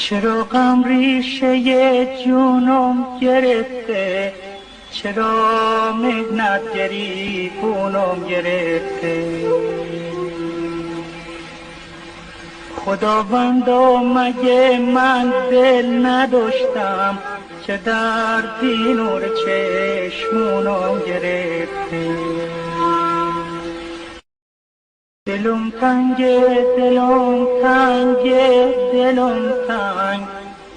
چرا غم ریشه جونم گرفته، چرا مهنت گریبونم گرفته. خداوندا مگه من دل نداشتم که دردی نور چشمونم گرفته. دلم تنگه دلم تنگه دلم تنگ،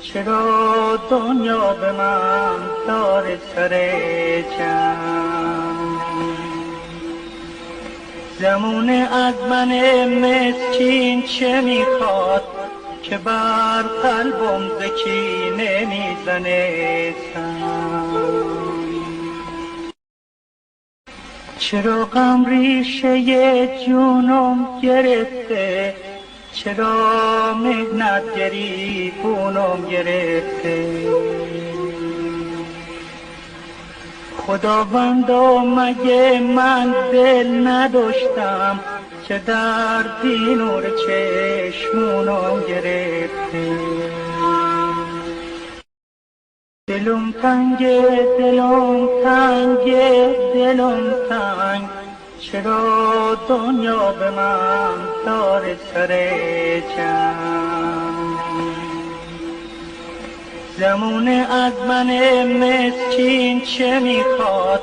چرا دنیا به من داره سر جنگ. زمونه از من مسکین چه میخواد که بر قلبم زکی نمیزنه سنگ. چرا غم ریشه جونم گرفته، چرا مهنت گریبونم گرفته. خداوندا مگه من دل نداشتم که دردی نور چشمونم گرفته. دلم تنگه دلم تنگه دلم تنگ، چرا دنیا به من داره سر جنگ. زمونه از من مسکین چه میخواد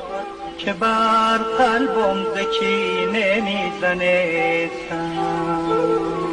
که بر قلبم زکی نمیزنه سنگ.